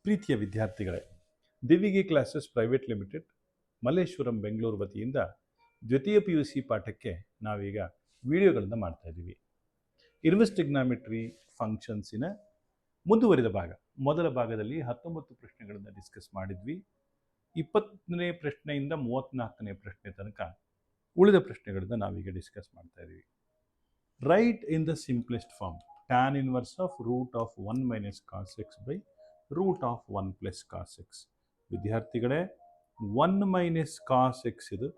ಪ್ರೀತಿಯ ವಿದ್ಯಾರ್ಥಿಗಳೇ, Divige classes private limited Malleshwaram Bengaluru ವತಿಯಿಂದ ದ್ವಿತೀಯ PUC ಪಾಠಕ್ಕೆ ನಾವೀಗ ವಿಡಿಯೋಗಳನ್ನು ಮಾಡ್ತಾ ಇದ್ದೀವಿ. ಇನ್ವೆರ್ಸ್ ಟ್ರಿಗ್ನಾಮೆಟ್ರಿ ಫಂಕ್ಷನ್ಸಿನ ಮುಂದುವರಿದ ಭಾಗ. ಮೊದಲ ಭಾಗದಲ್ಲಿ 19 ಪ್ರಶ್ನೆಗಳನ್ನು ಡಿಸ್ಕಸ್ ಮಾಡಿದ್ವಿ. 20ನೇ ಪ್ರಶ್ನೆಯಿಂದ 34ನೇ ಪ್ರಶ್ನೆ ತನಕ ಉಳಿದ ಪ್ರಶ್ನೆಗಳನ್ನು ನಾವೀಗ ಡಿಸ್ಕಸ್ ಮಾಡ್ತಾ ಇದ್ದೀವಿ. Right in the simplest form tan inverse of root of 1 minus cos x by root of 1 plus cos x. ವಿದ್ಯಾರ್ಥಿಗಳೇ, 1 ಮೈನಸ್ ಕಾಸ್ ಎಕ್ಸ್ ಇದು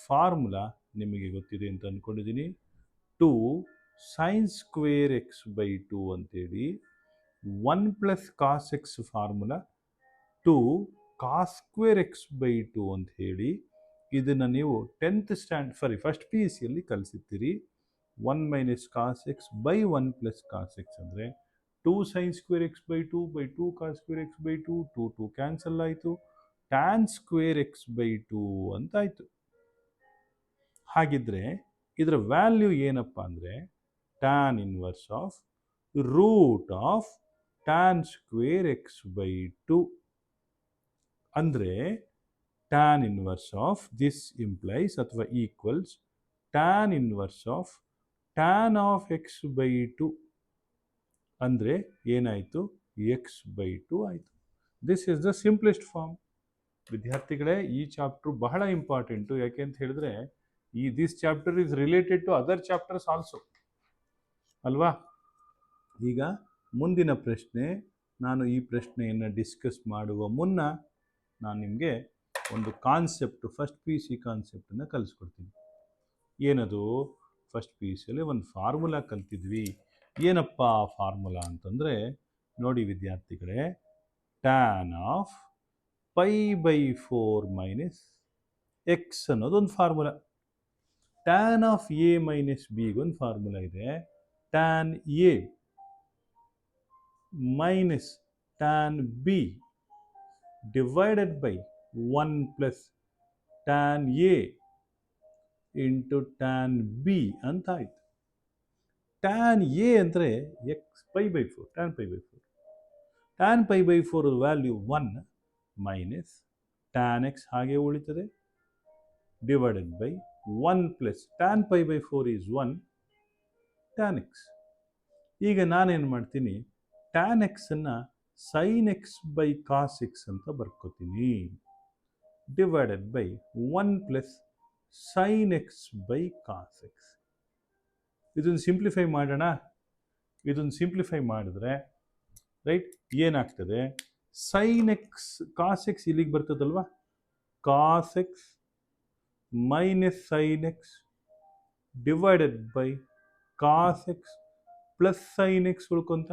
ಫಾರ್ಮುಲಾ ನಿಮಗೆ ಗೊತ್ತಿದೆ ಅಂತ ಅಂದ್ಕೊಂಡಿದ್ದೀನಿ. 2 ಸೈನ್ ಸ್ಕ್ವೇರ್ ಎಕ್ಸ್ ಬೈ 2 ಅಂತೇಳಿ 1 plus cos x formula 2 cos square x by 2 ಅಂತ ಹೇಳಿ ಇದನ್ನು ನೀವು ಫಸ್ಟ್ PUCಯಲ್ಲಿ ಕಲಿಸಿರ್ತೀರಿ. 1 minus cos x by 1 plus cos x ಅಂದರೆ 2 sine square x by 2 cos square x by 2 cancel ಆಯಿತು, ಟ್ಯಾನ್ ಸ್ಕ್ವೇರ್ ಎಕ್ಸ್ ಬೈ 2 ಅಂತ ಆಯಿತು. ಹಾಗಿದ್ರೆ ಇದರ ವ್ಯಾಲ್ಯೂ ಏನಪ್ಪ ಅಂದರೆ tan inverse of root of tan square x by 2 ಅಂದರೆ tan inverse of this implies ಅಥವಾ equals tan inverse of tan of x by 2 ಅಂದರೆ ಏನಾಯಿತು, ಎಕ್ಸ್ ಬೈ 2 ಆಯಿತು. This is the simplest form. ವಿದ್ಯಾರ್ಥಿಗಳೇ, ಈ ಚಾಪ್ಟರ್ ಬಹಳ ಇಂಪಾರ್ಟೆಂಟು. ಯಾಕೆ ಅಂತ ಹೇಳಿದ್ರೆ this chapter is related to other chapters also ಅಲ್ವಾ. ಈಗ ಮುಂದಿನ ಪ್ರಶ್ನೆ, ನಾನು ಈ ಪ್ರಶ್ನೆಯನ್ನು ಡಿಸ್ಕಸ್ ಮಾಡುವ ಮುನ್ನ ನಾನು ನಿಮಗೆ ಒಂದು ಕಾನ್ಸೆಪ್ಟ್, ಫಸ್ಟ್ PUC ಕಾನ್ಸೆಪ್ಟನ್ನು ಕಲಿಸ್ಕೊಡ್ತೀನಿ. ಏನದು? ಫಸ್ಟ್ PUCಯಲ್ಲಿ ಒಂದು ಫಾರ್ಮುಲಾ ಕಲ್ತಿದ್ವಿ. ಏನಪ್ಪ ಆ ಫಾರ್ಮುಲಾ ಅಂತಂದರೆ ನೋಡಿ ವಿದ್ಯಾರ್ಥಿಗಳೇ, tan of pi by 4 minus x ಅನ್ನೋದೊಂದು formula. Tan of A minus ಬಿಗೊಂದು ಫಾರ್ಮುಲಾ ಇದೆ. Tan A minus tan B divided by 1 plus tan A into tan B ಅಂತ ಆಯಿತು. ಟ್ಯಾನ್ ಎ ಅಂದರೆ x pi by 4, tan pi by 4. Tan pi by 4 value 1 minus tan x ಹಾಗೆ ಉಳಿತದೆ divided by 1 plus tan pi by 4 is 1 tan X. ಈಗ ನಾನೇನು ಮಾಡ್ತೀನಿ, tan ಎಕ್ಸನ್ನು sine x by cos x ಅಂತ ಬರ್ಕೋತೀನಿ divided by 1 plus sine x by cos x. ಇದನ್ನು simplify ಮಾಡೋಣ. ಇದನ್ನು ಸಿಂಪ್ಲಿಫೈ ಮಾಡಿದ್ರೆ ರೈಟ್ ಏನಾಗ್ತದೆ, ಸೈನ್ ಎಕ್ಸ್ ಕಾಸ್ ಎಕ್ಸ್ ಇಲ್ಲಿಗೆ ಬರ್ತದಲ್ವಾ, cos x minus sine x divided by cos x plus sine x ಉಳ್ಕೊಂತ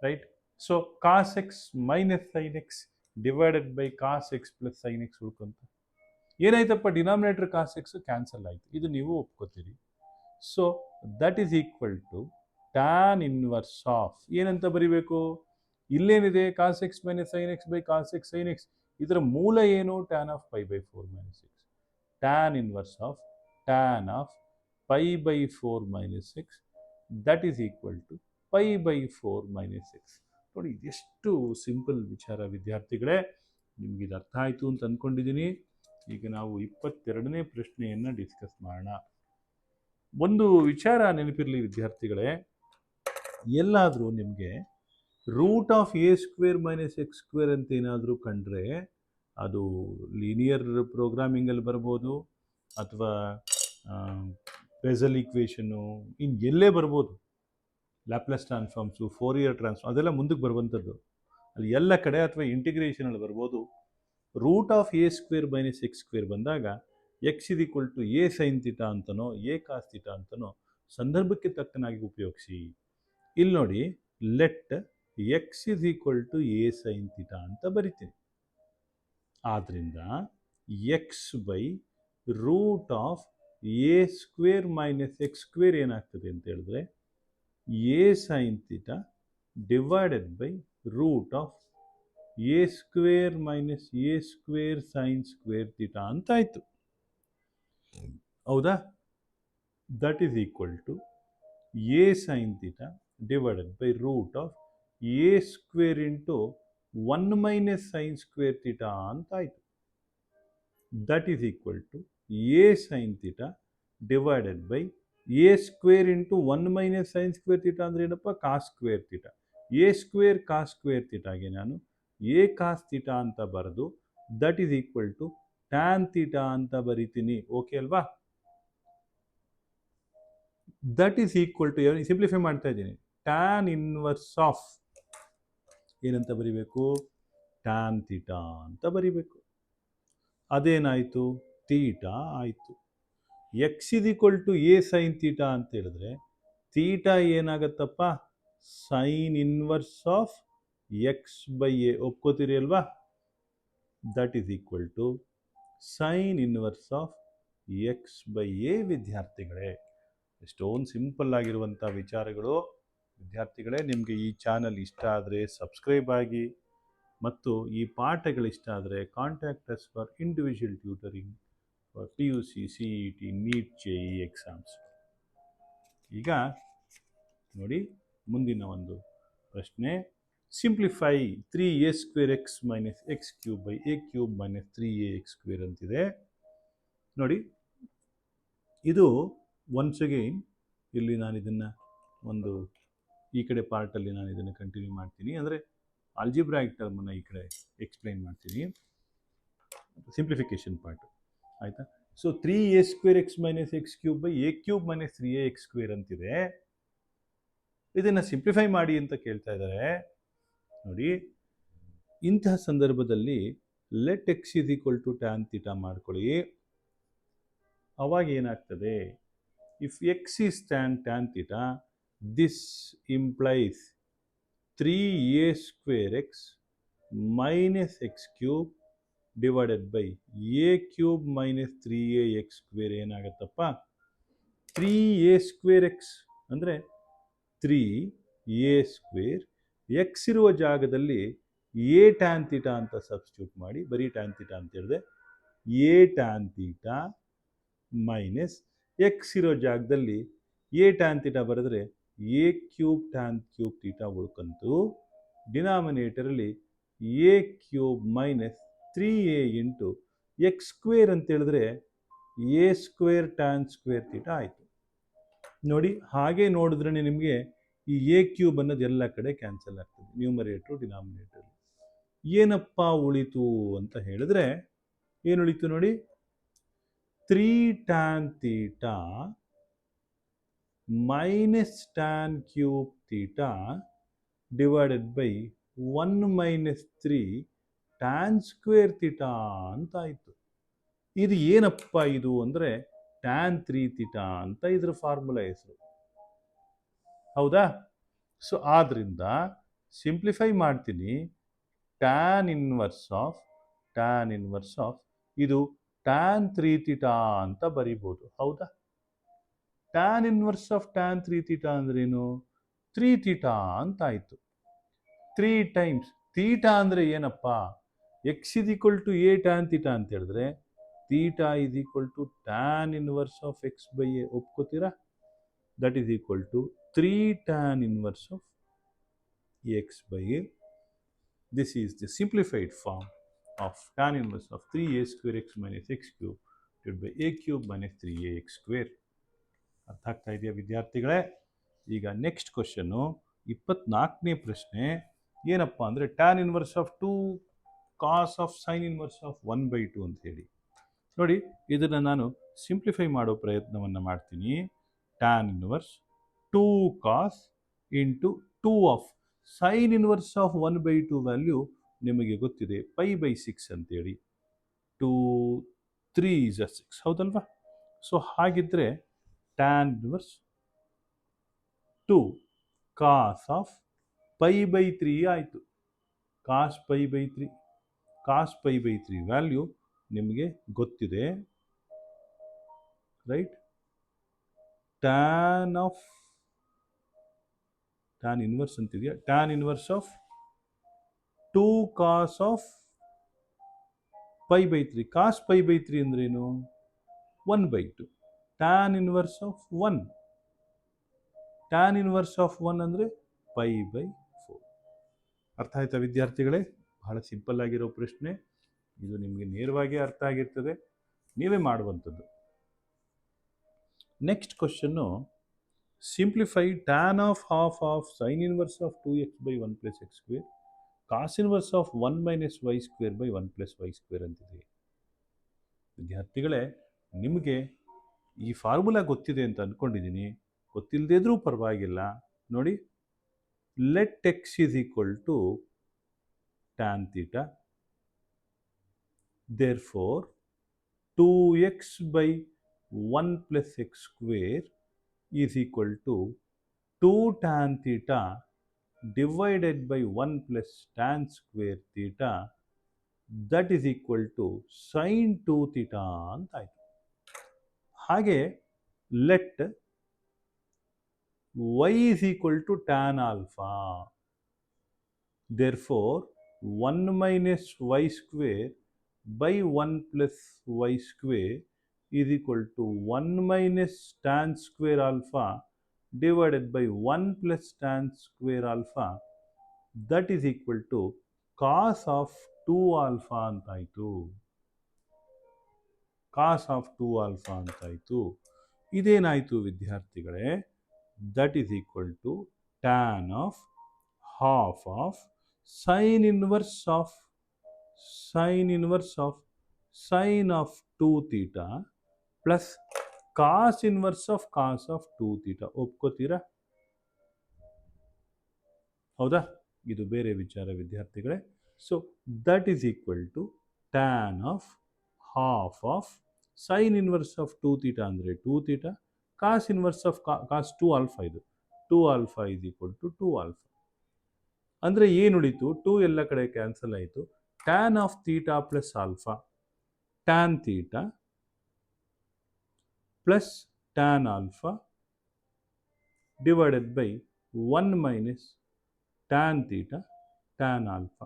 right. So cos x minus sine x divided by cos x plus sine x ಉಳ್ಕೊಂತ ಏನಾಯ್ತಪ್ಪ, denominator cos x cancel ಆಯಿತು. ಇದು ನೀವು ಒಪ್ಕೋತೀರಿ. So that is equal to tan inverse of ಏನಂತ ಬರಿಬೇಕು, ಇಲ್ಲೇನಿದೆ cos x minus sine x by cos x sine x, ಇದರ ಮೂಲ ಏನು, tan of pi by 4 minus x. Tan inverse of tan of pi by 4 minus x that is equal to pi by 4 minus x. ನೋಡಿ, ಇದೆಷ್ಟು simple ವಿಚಾರ ವಿದ್ಯಾರ್ಥಿಗಳೇ. ನಿಮ್ಗೆ ಇದು ಅರ್ಥ ಆಯಿತು ಅಂತ ಅಂದ್ಕೊಂಡಿದ್ದೀನಿ. ಈಗ ನಾವು 22ನೇ ಪ್ರಶ್ನೆಯನ್ನು ಡಿಸ್ಕಸ್ ಮಾಡೋಣ. ಒಂದು ವಿಚಾರ ನೆನಪಿರಲಿ ವಿದ್ಯಾರ್ಥಿಗಳೇ, ಎಲ್ಲಾದರೂ ನಿಮಗೆ root of a square minus x square ಅಂತ ಏನಾದರೂ ಕಂಡ್ರೆ ಅದು ಲೀನಿಯರ್ ಪ್ರೋಗ್ರಾಮಿಂಗಲ್ಲಿ ಬರ್ಬೋದು ಅಥವಾ ಬೆಸಲ್ ಈಕ್ವೇಷನ್ನು ಎಲ್ಲೇ ಬರ್ಬೋದು. ಲ್ಯಾಪ್ಲೇಸ್ ಟ್ರಾನ್ಸ್ಫಾರ್ಮ್ಸು, ಫೋರಿಯರ್ ಟ್ರಾನ್ಸ್ಫಾರ್ಮ್ ಅದೆಲ್ಲ ಮುಂದಕ್ಕೆ ಬರುವಂಥದ್ದು. ಅಲ್ಲಿ ಎಲ್ಲ ಕಡೆ ಅಥವಾ ಇಂಟಿಗ್ರೇಷನಲ್ಲಿ ಬರ್ಬೋದು. Root of a square minus x square ಬಂದಾಗ x is equal to a sine theta ಅಂತನೋ ಎ ಕಾಸ್ ಥೀಟಾ ಅಂತನೋ ಸಂದರ್ಭಕ್ಕೆ ತಕ್ಕನಾಗಿ ಉಪಯೋಗಿಸಿ. ಇಲ್ಲಿ ನೋಡಿ, let x is equal to a sine theta ಅಂತ ಬರಿತೀನಿ. ಆದ್ದರಿಂದ x by root of a square minus x square ಏನಾಗ್ತದೆ ಅಂತ ಹೇಳಿದ್ರೆ a sine theta divided by root of a square minus a square sine square theta ಅಂತ ಆಯಿತು. ಹೌದಾ? That is equal to a sine theta divided by root of a square into 1 minus sine square theta ಅಂತ ಆಯಿತು. That is equal to a sine theta divided by a square into 1 minus sine square theta ಅಂದರೆ ಏನಪ್ಪ, cos square theta. A square cos square ಥೀಟಾಗೆ ನಾನು a cos theta ಅಂತ ಬರೆದು that is equal to tan theta ಅಂತ ಬರಿತೀನಿ. Okay ಅಲ್ವಾ? That is equal to, simplify ಮಾಡ್ತಾ ಇದ್ದೀನಿ, ಟ್ಯಾನ್ ಇನ್ವರ್ಸ್ ಆಫ್ ಏನಂತ ಬರಿಬೇಕು, ಟ್ಯಾನ್ ಥೀಟಾ ಅಂತ ಬರಿಬೇಕು. ಅದೇನಾಯಿತು, ಥೀಟಾ ಆಯಿತು. X is equal to a sine theta ಅಂತ ಹೇಳಿದ್ರೆ ಥೀಟಾ ಏನಾಗತ್ತಪ್ಪ, sine inverse of x by a. ಒಪ್ಕೋತೀರಿ ಅಲ್ವಾ? That is equal to sine inverse of x by a. ವಿದ್ಯಾರ್ಥಿಗಳೇ, ಎಷ್ಟೊಂದು ಸಿಂಪಲ್ ಆಗಿರುವಂಥ ವಿಚಾರಗಳು. ವಿದ್ಯಾರ್ಥಿಗಳೇ, ನಿಮಗೆ ಈ ಚಾನಲ್ ಇಷ್ಟ ಆದರೆ ಸಬ್ಸ್ಕ್ರೈಬ್ ಆಗಿ, ಮತ್ತು ಈ ಪಾಠಗಳಿಷ್ಟ ಆದರೆ contact us for individual tutoring for PUC, CET, NEET, JEE exams. ಈಗ ನೋಡಿ ಮುಂದಿನ ಒಂದು ಪ್ರಶ್ನೆ. Simplify 3a square x minus x cube by a cube minus 3ax square ಅಂತಿದೆ. ನೋಡಿ, ಇದು ಒನ್ಸ್ ಅಗೈನ್ ಇಲ್ಲಿ ನಾನು ಇದನ್ನು ಒಂದು ಈ ಕಡೆ ಪಾರ್ಟಲ್ಲಿ ನಾನು ಇದನ್ನು ಕಂಟಿನ್ಯೂ ಮಾಡ್ತೀನಿ. ಅಂದರೆ ಆಲ್ಜಿಬ್ರಾಯಿಕ್ ಟರ್ಮನ್ನು ಈ ಕಡೆ ಎಕ್ಸ್ಪ್ಲೈನ್ ಮಾಡ್ತೀನಿ, ಸಿಂಪ್ಲಿಫಿಕೇಶನ್ ಪಾರ್ಟ್. ಆಯಿತಾ? So 3a square x minus x cube by a cube minus 3ax square ಅಂತಿದೆ. ಇದನ್ನು ಸಿಂಪ್ಲಿಫೈ ಮಾಡಿ ಅಂತ ಕೇಳ್ತಾ ಇದ್ದಾರೆ. ನೋಡಿ, ಇಂತಹ ಸಂದರ್ಭದಲ್ಲಿ let x is equal to tan theta ಮಾಡ್ಕೊಳ್ಳಿ. ಅವಾಗ ಏನಾಗ್ತದೆ, if x is tan theta, this implies 3a square x minus x cube divided by a cube minus 3ax square ಏನಾಗತ್ತಪ್ಪ, 3a ಸ್ಕ್ವೇರ್ ಎಕ್ಸ್ ಅಂದರೆ 3a ಸ್ಕ್ವೇರ್, ಎಕ್ಸ್ ಇರುವ ಜಾಗದಲ್ಲಿ a tan theta ಅಂತ substitute ಮಾಡಿ, ಬರೀ ಟ್ಯಾನ್ ಥೀಟಾ ಅಂತ ಹೇಳಿದೆ, a tan theta minus x ಇರೋ ಜಾಗದಲ್ಲಿ ಎ ಟ್ಯಾನ್ ಥೀಟಾ ಬರೆದ್ರೆ a cube tan cube theta ಉಳ್ಕಂತು. ಡಿನಾಮಿನೇಟರಲ್ಲಿ a cube minus 3a into x square ಅಂತ ಹೇಳಿದ್ರೆ a square tan square theta ಆಯಿತು. ನೋಡಿ, ಹಾಗೆ ನೋಡಿದ್ರೆ ನಿಮಗೆ ಈ ಎ ಕ್ಯೂಬ್ ಅನ್ನೋದು ಎಲ್ಲ ಕಡೆ ಕ್ಯಾನ್ಸಲ್ ಆಗ್ತದೆ, ನ್ಯೂಮರೇಟ್ರು ಡಿನಾಮಿನೇಟರ್. ಏನಪ್ಪ ಉಳಿತು ಅಂತ ಹೇಳಿದ್ರೆ, ಏನು ಉಳಿತು ನೋಡಿ, 3 tan theta minus tan cube theta divided by 1 minus 3 tan square theta ಅಂತ ಆಯಿತು. ಇದು ಏನಪ್ಪ ಇದು ಅಂದರೆ ಟ್ಯಾನ್ 3 ಥೀಟಾ ಅಂತ ಇದ್ರ ಫಾರ್ಮುಲಾ ಹೆಸರು. ಹೌದಾ? ಸೊ ಆದ್ದರಿಂದ ಸಿಂಪ್ಲಿಫೈ ಮಾಡ್ತೀನಿ. ಟ್ಯಾನ್ ಇನ್ವರ್ಸ್ ಆಫ್ ಇದು ಟ್ಯಾನ್ 3 ಥೀಟಾ ಅಂತ ಬರಿಬೋದು. ಹೌದಾ? Tan inverse of tan 3 theta ಅಂದ್ರೇನು, 3 ಥೀಟಾ ಅಂತ ಆಯಿತು. 3 ಟೈಮ್ಸ್ ಥೀಟಾ ಅಂದರೆ ಏನಪ್ಪ, x is equal to a tan theta ಅಂತ ಹೇಳಿದ್ರೆ theta is equal to tan inverse of x by a. ಒಪ್ಕೋತೀರಾ? That is equal to 3 tan inverse of x by a. This is the simplified form of tan inverse of 3a square x minus x cube divided by a cube minus 3ax square. ಅರ್ಥ ಆಗ್ತಾ ಇದೆಯಾ ವಿದ್ಯಾರ್ಥಿಗಳೇ? ಈಗ next question 24ನೇ ಪ್ರಶ್ನೆ. ಏನಪ್ಪ ಅಂದರೆ tan inverse of 2 cos of sine inverse of 1/2 ಅಂತ ಹೇಳಿ. ನೋಡಿ, ಇದನ್ನು ನಾನು ಸಿಂಪ್ಲಿಫೈ ಮಾಡೋ ಪ್ರಯತ್ನವನ್ನು ಮಾಡ್ತೀನಿ. Tan inverse 2 cos into 2 of sine inverse of 1/2 value ನಿಮಗೆ ಗೊತ್ತಿದೆ, π/6 ಅಂತೇಳಿ. 2 3 is 6, ಹೌದಲ್ವಾ? ಸೊ ಹಾಗಿದ್ರೆ ಟ್ಯಾನ್ ಇನ್ವರ್ಸ್ 2 ಕಾಸ್ ಆಫ್ π/3 ಆಯಿತು. ಕಾಸ್ π/3 ವ್ಯಾಲ್ಯೂ ನಿಮಗೆ ಗೊತ್ತಿದೆ, ರೈಟ್? ಟ್ಯಾನ್ ಇನ್ವರ್ಸ್ ಅಂತಿದೆಯಾ, tan inverse of 2 cos of π/3. Cos π/3 ಅಂದ್ರೇನು, 1/2. ಟ್ಯಾನ್ ಇನ್ವರ್ಸ್ ಆಫ್ 1 ಅಂದರೆ π/4. ಅರ್ಥ ಆಯ್ತಾ ವಿದ್ಯಾರ್ಥಿಗಳೇ? ಬಹಳ ಸಿಂಪಲ್ ಆಗಿರೋ ಪ್ರಶ್ನೆ ಇದು, ನಿಮಗೆ ನೇರವಾಗಿ ಅರ್ಥ ಆಗಿರ್ತದೆ, ನೀವೇ ಮಾಡುವಂಥದ್ದು. Next question, simplify tan of half of sine inverse of 2x/1 + x² cos inverse of 1 - y² / 1 + y² ಅಂತಿದೆ. ವಿದ್ಯಾರ್ಥಿಗಳೇ, ನಿಮಗೆ ಈ ಫಾರ್ಮುಲಾ ಗೊತ್ತಿದೆ ಅಂತ ಅಂದ್ಕೊಂಡಿದ್ದೀನಿ. ಗೊತ್ತಿಲ್ಲದೇ ಇದ್ರೂ ಪರವಾಗಿಲ್ಲ. ನೋಡಿ, let x is equal to tan θ. Therefore, 2x/1 + x² is equal to 2 tan θ divided by 1 plus tan square theta, that is equal to sin 2 θ ಅಂತ ಆಯಿತು. ಹಾಗೆ let y is equal to tan alpha. Therefore, 1 minus y² by 1 plus y² is equal to 1 minus tan square alpha divided by 1 plus tan square alpha, that is equal to cos of 2 alpha ಅಂತಾಯಿತು. cos of 2 alpha ಅಂತಾಯಿತು. ಇದೇನಾಯಿತು ವಿದ್ಯಾರ್ಥಿಗಳೇ? that is equal to tan of half of sin inverse of sin of 2 theta plus cos inverse of 2 theta. ಒಪ್ಕೋತೀರಾ? ಹೌದಾ? ಇದು ಬೇರೆ ವಿಚಾರ ವಿದ್ಯಾರ್ಥಿಗಳೇ. So that is equal to tan of half of sine inverse of 2 theta ಅಂದರೆ 2 theta, cos inverse of cos 2 alpha, ಇದು 2 alpha is equal to 2 alpha. ಅಂದರೆ ಏನು ಉಳಿತು? 2 ಎಲ್ಲ ಕಡೆ ಕ್ಯಾನ್ಸಲ್ ಆಯಿತು. Tan of theta plus alpha, tan theta plus tan alpha divided by 1 minus tan theta tan alpha.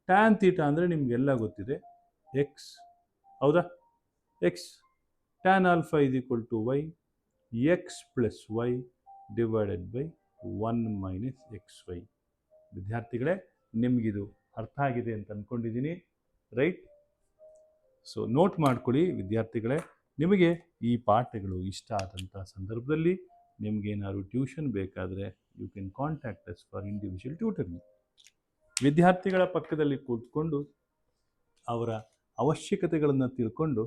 Tan theta ಅಂದರೆ ನಿಮಗೆಲ್ಲ ಗೊತ್ತಿದೆ, ಎಕ್ಸ್. ಹೌದಾ? X. Tan alpha is equal to y, x plus y divided by 1 minus x y. ವಿದ್ಯಾರ್ಥಿಗಳೇ, ನಿಮಗಿದು ಅರ್ಥ ಆಗಿದೆ ಅಂತ ಅಂದ್ಕೊಂಡಿದ್ದೀನಿ, ರೈಟ್? ಸೊ ನೋಟ್ ಮಾಡ್ಕೊಳ್ಳಿ ವಿದ್ಯಾರ್ಥಿಗಳೇ. ನಿಮಗೆ ಈ ಪಾಠಗಳು ಇಷ್ಟ ಆದಂಥ ಸಂದರ್ಭದಲ್ಲಿ ನಿಮಗೇನಾದ್ರು ಟ್ಯೂಷನ್ ಬೇಕಾದರೆ you can contact us for individual tutoring. ವಿದ್ಯಾರ್ಥಿಗಳ ಪಕ್ಕದಲ್ಲಿ ಕೂತ್ಕೊಂಡು ಅವರ ಅವಶ್ಯಕತೆಗಳನ್ನು ತಿಳ್ಕೊಂಡು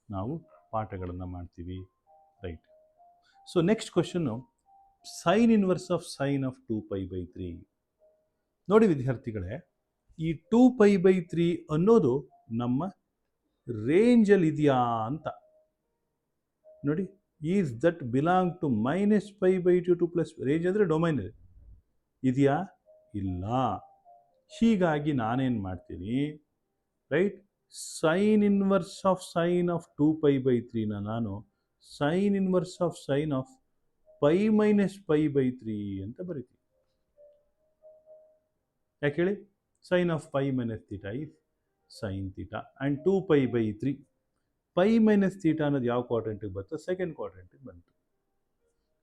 ನಾವು ಪಾಠಗಳನ್ನು ಮಾಡ್ತೀವಿ, right? So next question, sine inverse of sine of 2π/3. ನೋಡಿ ವಿದ್ಯಾರ್ಥಿಗಳೇ, ಈ 2π/3 ಅನ್ನೋದು ನಮ್ಮ ರೇಂಜಲ್ಲಿ ಇದೆಯಾ ಅಂತ ನೋಡಿ. Is that belong to -π/2 to plus, range ಅಂದರೆ ಡೊಮೈನ್ ಇದೆಯಾ? ಇಲ್ಲ. ಹೀಗಾಗಿ ನಾನೇನು ಮಾಡ್ತೀನಿ, right? Sine inverse of sine of 2π/3ನ ನಾನು sine inverse of sine of π - π/3 ಅಂತ ಬರೀತೀನಿ. ಯಾಕೆ ಹೇಳಿ? Sine of π - θ is sine theta and 2π/3. π - θ ಅನ್ನೋದು ಯಾವ ಕ್ವಾಡ್ರೆಂಟಿಗೆ ಬರ್ತದೆ? ಸೆಕೆಂಡ್ ಕ್ವಾಡ್ರೆಂಟಿಗೆ ಬಂತು.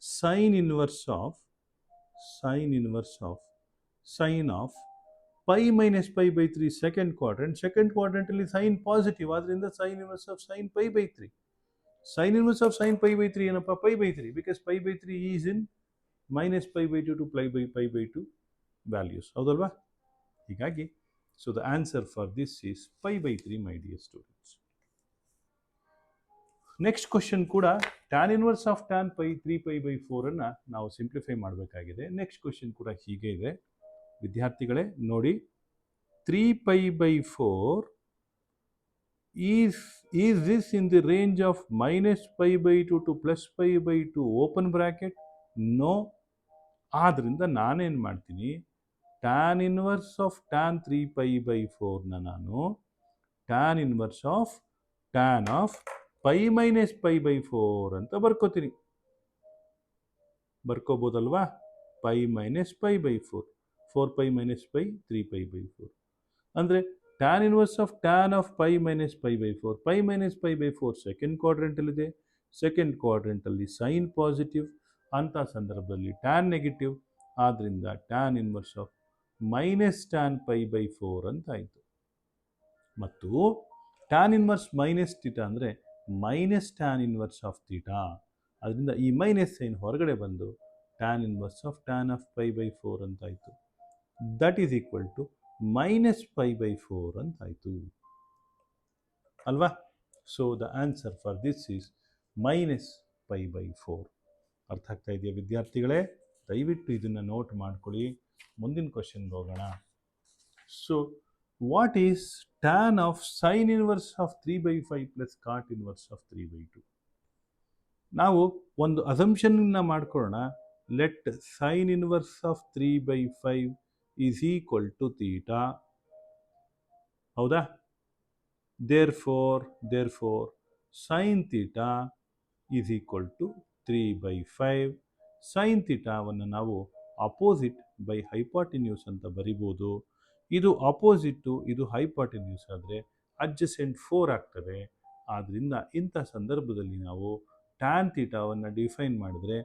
Sine inverse of sine of π - π/3 second quadrant. Second ಕ್ವಾಡ್ರೆಂಟಲ್ಲಿ ಸೈನ್ ಪಾಸಿಟಿವ್, ಆದ್ದರಿಂದ sine inverse of sine π/3. Sine inverse of sine π/3 ಏನಪ್ಪ? π/3, because π/3 is in -π/2 to π/2 values. ಹೌದಲ್ವಾ? ಹೀಗಾಗಿ so the answer for this is π/3, my dear students. Next question ಕೂಡ tan inverse of tan 3π/4 ಅನ್ನು ನಾವು simplify ಮಾಡಬೇಕಾಗಿದೆ. Next question ಕೂಡ ಹೀಗೆ ಇದೆ ವಿದ್ಯಾರ್ಥಿಗಳೇ. ನೋಡಿ, 3π/4 is this in the range of -π/2 to +π/2 open bracket? No. ಆದ್ದರಿಂದ ನಾನೇನು ಮಾಡ್ತೀನಿ, ಟ್ಯಾನ್ ಇನ್ವರ್ಸ್ ಆಫ್ ಟ್ಯಾನ್ 3π/4ನ ನಾನು tan inverse of tan of π - π/4 ಅಂತ ಬರ್ಕೋತೀನಿ. ಬರ್ಕೋಬೋದಲ್ವಾ? π - π/4, 4π - π 3π/4 ಅಂದರೆ tan inverse of tan of π - π/4. π - π/4 second ಕ್ವಾಡ್ರೆಂಟಲ್ಲಿದೆ. ಸೆಕೆಂಡ್ ಕ್ವಾಡ್ರೆಂಟಲ್ಲಿ ಸೈನ್ ಪಾಸಿಟಿವ್, ಅಂಥ ಸಂದರ್ಭದಲ್ಲಿ ಟ್ಯಾನ್ ನೆಗೆಟಿವ್. ಆದ್ದರಿಂದ tan inverse of minus tan pi by 4 ಅಂತ ಆಯಿತು. ಮತ್ತು ಟ್ಯಾನ್ ಇನ್ವರ್ಸ್ ಮೈನಸ್ ಥೀಟಾ ಅಂದರೆ minus tan inverse of theta. ಅದರಿಂದ ಈ ಮೈನಸ್ ಸೈನ್ ಹೊರಗಡೆ ಬಂದು tan inverse of tan of pi by 4 ಅಂತ ಆಯಿತು. That is equal to minus pi by 4 ಅಂತ ಆಯಿತು ಅಲ್ವಾ. So the answer for this is minus pi by 4. ಅರ್ಥ ಆಗ್ತಾ ಇದೆಯಾ ವಿದ್ಯಾರ್ಥಿಗಳೇ? ದಯವಿಟ್ಟು ಇದನ್ನು ನೋಟ್ ಮಾಡ್ಕೊಳ್ಳಿ. ಮುಂದಿನ ಕ್ವಶನ್ಗೆ ಹೋಗೋಣ. So what is tan of sine inverse of 3/5 plus cot inverse of 3/2? ನಾವು ಒಂದು ಅಸಂಪ್ಷನ್ನ ಮಾಡ್ಕೊಳ್ಳೋಣ. Let sine inverse of 3/5 is equal to theta. ಹೌದಾ? therefore sin theta is equal to 3/5. sin ಥೀಟಾವನ್ನು ನಾವು ಅಪೋಸಿಟ್ ಬೈ ಹೈಪಾಟಿನ್ಯೂಸ್ ಅಂತ ಬರಿಬೋದು. ಇದು ಅಪೋಸಿಟ್ಟು, ಇದು ಹೈಪಾಟಿನ್ಯೂಸ್ ಆದರೆ ಅಡ್ಜಸೆಂಟ್ 4 ಆಗ್ತದೆ. ಆದ್ದರಿಂದ ಇಂಥ ಸಂದರ್ಭದಲ್ಲಿ ನಾವು ಟ್ಯಾನ್ ಥೀಟಾವನ್ನು ಡಿಫೈನ್ ಮಾಡಿದ್ರೆ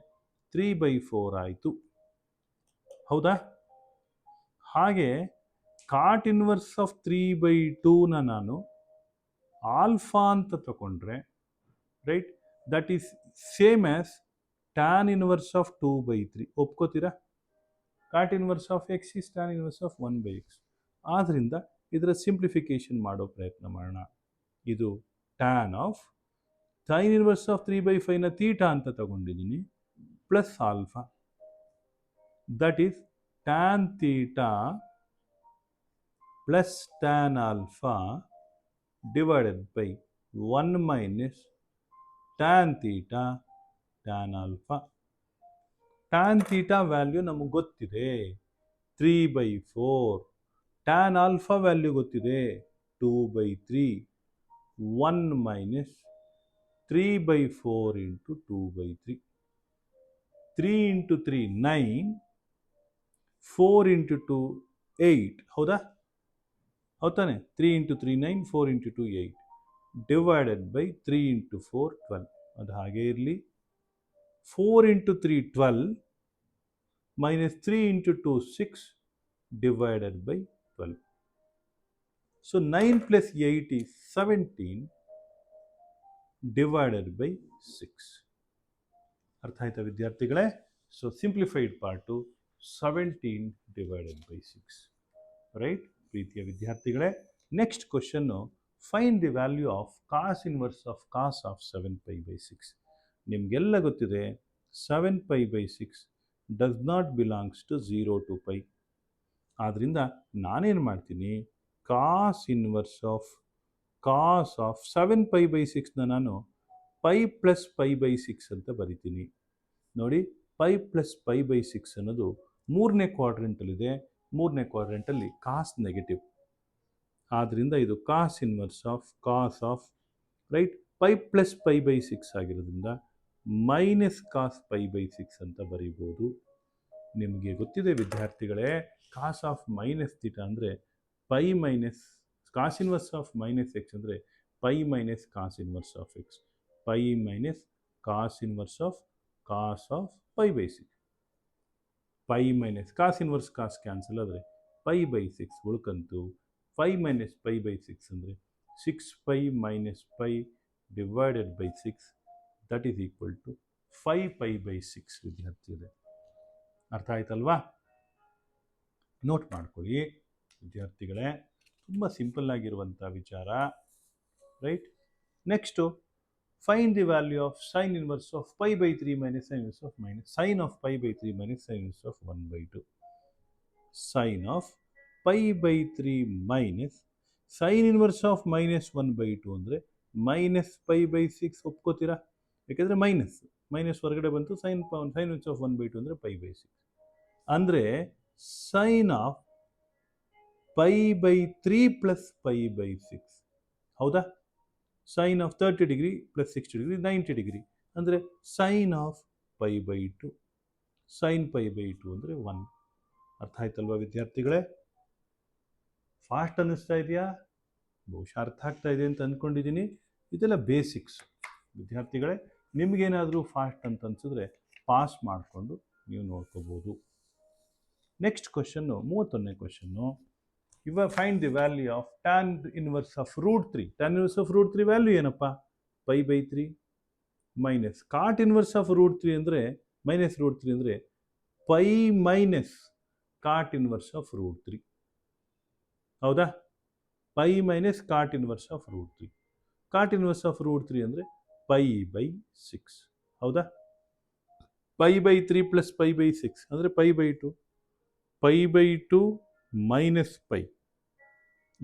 3/4 ಆಯಿತು. ಹೌದಾ? ಹಾಗೆ ಕಾಟ್ ಇನ್ವರ್ಸ್ ಆಫ್ 3/2ನ ನಾನು ಆಲ್ಫಾ ಅಂತ ತಗೊಂಡ್ರೆ, right, that is same as tan inverse of 2/3. ಒಪ್ಕೋತೀರಾ? Cot inverse of x is tan inverse of 1/x. ಆದ್ದರಿಂದ ಇದರ ಸಿಂಪ್ಲಿಫಿಕೇಶನ್ ಮಾಡೋ ಪ್ರಯತ್ನ ಮಾಡೋಣ. ಇದು tan of sine inverse of 3/5ನ ಥೀಟಾ ಅಂತ ತಗೊಂಡಿದ್ದೀನಿ plus alpha. That is tan theta plus tan alpha divided by 1 minus tan theta tan alpha. Tan theta value ನಮಗೆ ಗೊತ್ತಿದೆ 3/4. ಟ್ಯಾನ್ ಆಲ್ಫಾ ವ್ಯಾಲ್ಯೂ ಗೊತ್ತಿದೆ 2/3. 1 ಮೈನಸ್ 3/4 ಇಂಟು 2/3. 3 into 3 9, 4 into 2 8. ಹೌದಾ? ಹೌದಾನೆ? 3 into 3 9, 4 into 2 8 divided by 3 into 4 12. ಅದು ಹಾಗೆ ಇರಲಿ. 4 into 3 12 minus 3 into 2 6 divided by 12. So 9 plus 8 is 17 divided by 6. ಅರ್ಥ ಆಯ್ತಾ ವಿದ್ಯಾರ್ಥಿಗಳೇ? So simplified part 17 divided by 6. Right ಪ್ರೀತಿಯ ವಿದ್ಯಾರ್ಥಿಗಳೇ, next question find the value of cos inverse of cos of 7π/6. ನಿಮಗೆಲ್ಲ ಗೊತ್ತಿದೆ 7π/6 does not belongs to 0 to π. ಆದ್ದರಿಂದ ನಾನೇನು ಮಾಡ್ತೀನಿ, ಕಾಸ್ ಇನ್ವರ್ಸ್ ಆಫ್ 7π/6ನ ನಾನು ಪೈ ಪ್ಲಸ್ π/6 ಅಂತ ಬರಿತೀನಿ. ನೋಡಿ, ಪೈ ಪ್ಲಸ್ π/6 ಅನ್ನೋದು 3ನೇ ಕ್ವಾಡ್ರೆಂಟಲ್ಲಿದೆ. 3ನೇ ಕ್ವಾಡ್ರೆಂಟಲ್ಲಿ ಕಾಸ್ ನೆಗೆಟಿವ್. ಆದ್ದರಿಂದ ಇದು cos inverse of right pi plus π/6 ಆಗಿರೋದ್ರಿಂದ ಮೈನಸ್ ಕಾಸ್ π/6 ಅಂತ ಬರೀಬೋದು. ನಿಮಗೆ ಗೊತ್ತಿದೆ ವಿದ್ಯಾರ್ಥಿಗಳೇ, ಕಾಸ್ ಆಫ್ ಮೈನಸ್ ಥೀಟಾ ಅಂದರೆ pi minus cos inverse of minus x ಅಂದರೆ pi minus cos inverse of x. Pi minus cos inverse of π/6. Pi minus cos inverse cos cancel ಆದರೆ π/6 ಉಳ್ಕಂತು. 5 minus π/6 ಅಂದರೆ 6π minus pi divided by 6. That is equal to 5π/6 ವಿದ್ಯಾರ್ಥಿ ಇದೆ. ಅರ್ಥ ಆಯ್ತಲ್ವಾ? Note ಮಾಡ್ಕೊಳ್ಳಿ ವಿದ್ಯಾರ್ಥಿಗಳೇ, ತುಂಬ ಸಿಂಪಲ್ ಆಗಿರುವಂಥ ವಿಚಾರ. Right, next find the value of sine inverse of π/3 minus sine inverse of minus sine of π/3 minus sine inverse of 1/2. Sine of π/3 minus sine inverse of minus 1/2 ಅಂದರೆ ಮೈನಸ್ π/6. ಒಪ್ಕೋತೀರಾ? ಯಾಕೆಂದರೆ ಮೈನಸ್ ಹೊರಗಡೆ ಬಂತು. Sine inverse of 1/2 ಅಂದರೆ π/6. ಅಂದರೆ sine of π/3 plus π/6. ಹೌದಾ? Sine of 30 degree plus 60 degree 90 degree ಅಂದರೆ sine of π/2. Sine π/2 ಅಂದರೆ 1. ಅರ್ಥ ಆಯ್ತಲ್ವಾ ವಿದ್ಯಾರ್ಥಿಗಳೇ? ಫಾಸ್ಟ್ ಅನ್ನಿಸ್ತಾ ಇದೆಯಾ? ಬಹುಶಃ ಅರ್ಥ ಆಗ್ತಾ ಇದೆ ಅಂತ ಅಂದ್ಕೊಂಡಿದ್ದೀನಿ. ಇದೆಲ್ಲ ಬೇಸಿಕ್ಸ್ ವಿದ್ಯಾರ್ಥಿಗಳೇ. ನಿಮಗೇನಾದರೂ ಫಾಸ್ಟ್ ಅಂತ ಅನಿಸಿದ್ರೆ ಪಾಸ್ ಮಾಡಿಕೊಂಡು ನೀವು ನೋಡ್ಕೋಬೋದು. ನೆಕ್ಸ್ಟ್ ಕ್ವಶನ್ನು 31ನೇ ಕ್ವಶನ್ನು. ಇವಾಗ find the value of tan inverse of root 3. Tan inverse of root 3 value ಏನಪ್ಪ? Pi by 3 minus cot inverse of root 3 ಅಂದರೆ ಮೈನಸ್ ರೂಟ್ 3 ಅಂದರೆ pi minus cot inverse of root 3. ಹೌದಾ? Pi minus cot inverse of root 3. Cot inverse of root 3 ಅಂದರೆ pi by 6. ಹೌದಾ? Pi by 3 plus pi by 6 ಅಂದರೆ pi by 2. Pi by 2 minus pi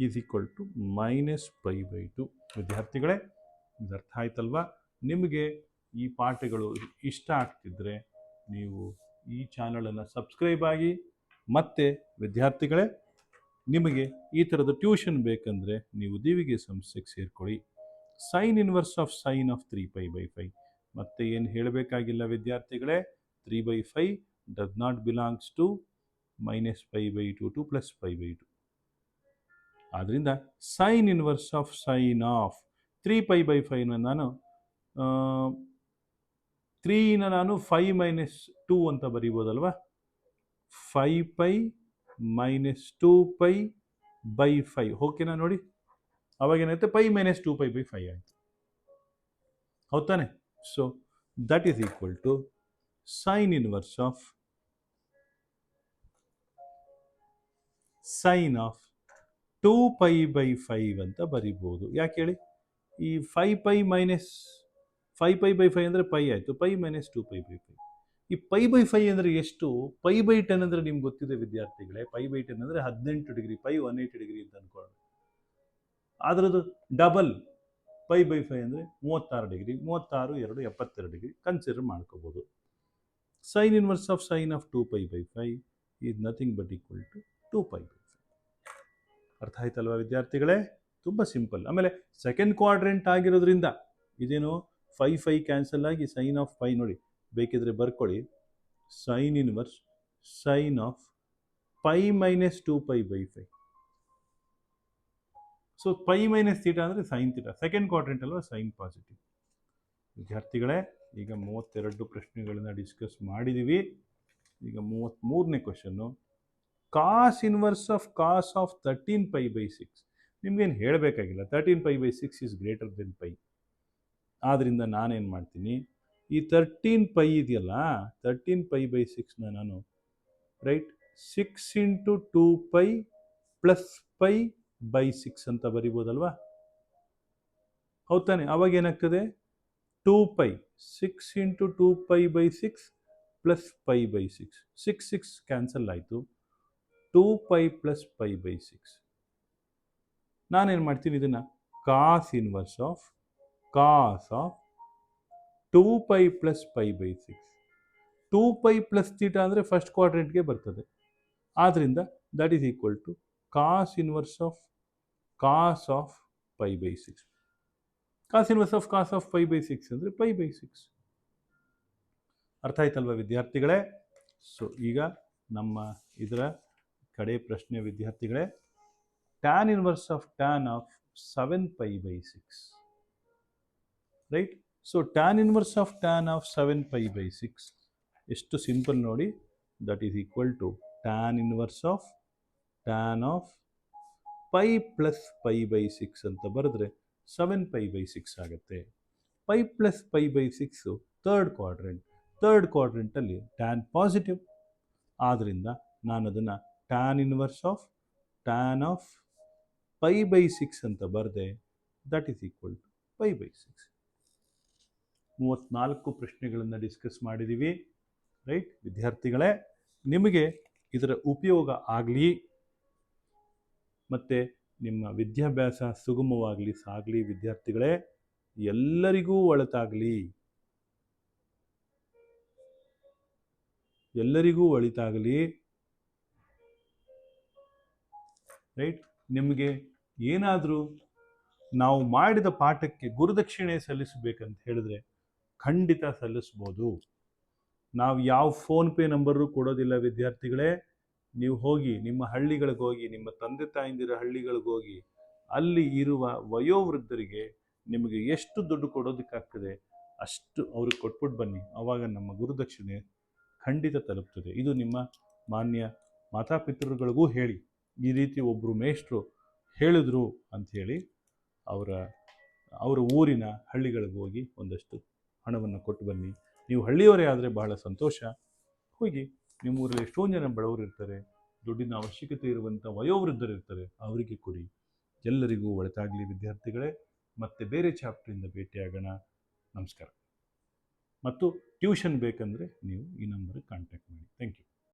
is equal to minus pi by 2. ವಿದ್ಯಾರ್ಥಿಗಳೇ, ಇದು ಅರ್ಥ ಆಯ್ತಲ್ವಾ? ನಿಮಗೆ ಈ ಪಾಠಗಳು ಇಷ್ಟ ಆಗ್ತಿದ್ರೆ ನೀವು ಈ ಚಾನಲನ್ನು ಸಬ್ಸ್ಕ್ರೈಬ್ ಆಗಿ. ಮತ್ತು ವಿದ್ಯಾರ್ಥಿಗಳೇ, ನಿಮಗೆ ಈ ಥರದ ಟ್ಯೂಷನ್ ಬೇಕಂದರೆ ನೀವು ದಿವಿಗೆ ಸಂಸ್ಥೆಗೆ ಸೇರ್ಕೊಳ್ಳಿ. Sine inverse of sine of 3 pi by 5 ಮತ್ತೆ ಏನು ಹೇಳಬೇಕಾಗಿಲ್ಲ ವಿದ್ಯಾರ್ಥಿಗಳೇ. 3 by 5 does not belongs to minus pi by 2 to plus pi by 2. ಆದ್ದರಿಂದ sine inverse of sine of 3 pi by 5ನ ನಾನು 3ನ ನಾನು 5 ಮೈನಸ್ 2 ಅಂತ ಬರೀಬೋದಲ್ವಾ? 5 ಪೈ ಮೈನಸ್ 2 ಪೈ ಬೈ 5. ಓಕೆನಾ? ನೋಡಿ, ಅವಾಗೇನಾಯ್ತು? ಪೈ ಮೈನಸ್ 2 ಪೈ ಬೈ 5 ಆಯಿತು. ಹೌದಾನೆ? So that is equal to sine inverse of sine of 2 pi by 5 ಅಂತ ಬರಿಬೋದು. ಯಾಕೆ ಹೇಳಿ? ಈ 5 ಪೈ ಮೈನಸ್ 5 ಪೈ ಬೈ 5 ಅಂದರೆ ಪೈ ಆಯಿತು. Pi minus 2 pi by 5. ಈ ಪೈ ಬೈ 5 ಅಂದರೆ ಎಷ್ಟು? ಪೈ ಬೈ 10 ಅಂದರೆ ನಿಮ್ಗೆ ಗೊತ್ತಿದೆ ವಿದ್ಯಾರ್ಥಿಗಳೇ. ಪೈ ಬೈ 10 ಅಂದರೆ 18 ಡಿಗ್ರಿ. ಪೈ 180 ಡಿಗ್ರಿ ಅಂತ ಅನ್ಕೊಳ್ಳೋಣ. ಅದರದ್ದು ಡಬಲ್ ಪೈ ಬೈ 5 ಅಂದರೆ 36 ಡಿಗ್ರಿ. 36 2 72 ಡಿಗ್ರಿ ಕನ್ಸಿಡರ್ ಮಾಡ್ಕೋಬೋದು. Sine inverse of sine of 2 pi by 5 is nothing but equal to 2 pi by 5. ಅರ್ಥ ಆಯ್ತಲ್ವಾ ವಿದ್ಯಾರ್ಥಿಗಳೇ? ತುಂಬ ಸಿಂಪಲ್. ಆಮೇಲೆ ಸೆಕೆಂಡ್ ಕ್ವಾಡ್ರೆಂಟ್ ಆಗಿರೋದ್ರಿಂದ ಇದೇನು 5 5 ಕ್ಯಾನ್ಸಲ್ ಆಗಿ ಸೈನ್ ಆಫ್ 5 ನೋಡಿ, ಬೇಕಿದ್ರೆ ಬರ್ಕೊಳ್ಳಿ. Sine inverse sine of pi minus 2 pi by 5. So pi minus theta ಅಂದರೆ ಸೈನ್ ಥೀಟಾ. ಸೆಕೆಂಡ್ ಕ್ವಾಡ್ರೆಂಟ್ ಅಲ್ವಾ, ಸೈನ್ ಪಾಸಿಟಿವ್. ವಿದ್ಯಾರ್ಥಿಗಳೇ, ಈಗ 32 ಪ್ರಶ್ನೆಗಳನ್ನ ಡಿಸ್ಕಸ್ ಮಾಡಿದ್ದೀವಿ. ಈಗ 33ನೇ question. Cos inverse of cos of 13 pi by 6. ನಿಮ್ಗೇನು ಹೇಳಬೇಕಾಗಿಲ್ಲ. 13 pi by 6 is greater than pi. ಆದ್ದರಿಂದ ನಾನೇನು ಮಾಡ್ತೀನಿ, ಈ 13 ಪೈ ಇದೆಯಲ್ಲ, 13 ಪೈ ಬೈ 6ನ ನಾನು write 6 into 2 pi plus pi by 6 ಅಂತ ಬರಿಬೋದಲ್ವಾ? ಹೌದಾನೆ? ಅವಾಗ ಏನಾಗ್ತದೆ? 2 pi 6 into 2 pi by 6 plus pi by 6. 6 6 cancel ಆಯಿತು. 2 ಪೈ ಪ್ಲಸ್ ಪೈ ಬೈ 6. ನಾನೇನು ಮಾಡ್ತೀನಿ, ಇದನ್ನು cos inverse of 2 pi plus pi by 6. 2 pi plus theta ಅಂದರೆ ಫಸ್ಟ್ ಕ್ವಾಡ್ರೆಂಟ್ಗೆ ಬರ್ತದೆ. ಆದ್ದರಿಂದ that is equal to cos inverse of pi by 6. Cos inverse of pi by 6 ಅಂದರೆ pi by 6. ಅರ್ಥ ಆಯ್ತಲ್ವ ವಿದ್ಯಾರ್ಥಿಗಳೇ? ಸೊ ಈಗ ನಮ್ಮ ಇದರ ಕಡೆ ಪ್ರಶ್ನೆ ವಿದ್ಯಾರ್ಥಿಗಳೇ, tan inverse of tan of 7 pi by 6. Right? So tan inverse of tan of 7 pi by 6 ಎಷ್ಟು ಸಿಂಪಲ್ ನೋಡಿ. That is equal to tan inverse of tan of pi plus pi by 6 ಅಂತ ಬರೆದ್ರೆ 7 ಪೈ ಬೈ 6 ಆಗುತ್ತೆ. Pi plus pi by 6 third ಕ್ವಾಡ್ರೆಂಟಲ್ಲಿ tan positive. ಆದ್ದರಿಂದ ನಾನು ಅದನ್ನು tan inverse of tan of pi by 6 ಅಂತ ಬರೆದೆ. That is equal to pi by 6. 34 ಪ್ರಶ್ನೆಗಳನ್ನು ಡಿಸ್ಕಸ್ ಮಾಡಿದ್ದೀವಿ. ರೈಟ್ ವಿದ್ಯಾರ್ಥಿಗಳೇ, ನಿಮಗೆ ಇದರ ಉಪಯೋಗ ಆಗಲಿ ಮತ್ತು ನಿಮ್ಮ ವಿದ್ಯಾಭ್ಯಾಸ ಸುಗಮವಾಗಲಿ ಸಾಗಲಿ ವಿದ್ಯಾರ್ಥಿಗಳೇ. ಎಲ್ಲರಿಗೂ ಒಳಿತಾಗಲಿ, ರೈಟ್? ನಿಮಗೆ ಏನಾದರೂ ನಾವು ಮಾಡಿದ ಪಾಠಕ್ಕೆ ಗುರುದಕ್ಷಿಣೆ ಸಲ್ಲಿಸಬೇಕಂತ ಹೇಳಿದ್ರೆ ಖಂಡಿತ ಸಲ್ಲಿಸ್ಬೋದು. ನಾವು ಯಾವ ಫೋನ್ಪೇ ನಂಬರು ಕೊಡೋದಿಲ್ಲ ವಿದ್ಯಾರ್ಥಿಗಳೇ. ನೀವು ಹೋಗಿ ನಿಮ್ಮ ಹಳ್ಳಿಗಳಿಗೆ ಹೋಗಿ, ನಿಮ್ಮ ತಂದೆ ತಾಯಿಂದಿರ ಹಳ್ಳಿಗಳಿಗೆ ಹೋಗಿ, ಅಲ್ಲಿ ಇರುವ ವಯೋವೃದ್ಧರಿಗೆ ನಿಮಗೆ ಎಷ್ಟು ದುಡ್ಡು ಕೊಡೋದಕ್ಕಾಗ್ತದೆ ಅಷ್ಟು ಅವ್ರಿಗೆ ಕೊಟ್ಬಿಟ್ಟು ಬನ್ನಿ. ಆವಾಗ ನಮ್ಮ ಗುರುದಕ್ಷಿಣೆ ಖಂಡಿತ ತಲುಪ್ತದೆ. ಇದು ನಿಮ್ಮ ಮಾನ್ಯ ಮಾತಾಪಿತೃಗಳಿಗೂ ಹೇಳಿ, ಈ ರೀತಿ ಒಬ್ಬರು ಮೇಷ್ಟ್ರು ಹೇಳಿದ್ರು ಅಂಥೇಳಿ ಅವರ ಊರಿನ ಹಳ್ಳಿಗಳಿಗೆ ಹೋಗಿ ಒಂದಷ್ಟು ಹಣವನ್ನು ಕೊಟ್ಟು ಬನ್ನಿ. ನೀವು ಹಳ್ಳಿಯವರೇ ಆದರೆ ಬಹಳ ಸಂತೋಷ. ಹೋಗಿ ನಿಮ್ಮ ಊರಲ್ಲಿ ಎಷ್ಟೊಂದು ಜನ ಬಡವರು ಇರ್ತಾರೆ, ದುಡ್ಡಿನ ಅವಶ್ಯಕತೆ ಇರುವಂಥ ವಯೋವೃದ್ಧರು ಇರ್ತಾರೆ, ಅವರಿಗೆ ಕೊಡಿ. ಎಲ್ಲರಿಗೂ ಒಳಿತಾಗಲಿ ವಿದ್ಯಾರ್ಥಿಗಳೇ. ಮತ್ತೆ ಬೇರೆ ಚಾಪ್ಟ್ರಿಂದ ಭೇಟಿಯಾಗೋಣ. ನಮಸ್ಕಾರ. ಮತ್ತು ಟ್ಯೂಷನ್ ಬೇಕಂದರೆ ನೀವು ಈ ನಂಬರಿಗೆ ಕಾಂಟ್ಯಾಕ್ಟ್ ಮಾಡಿ. Thank you.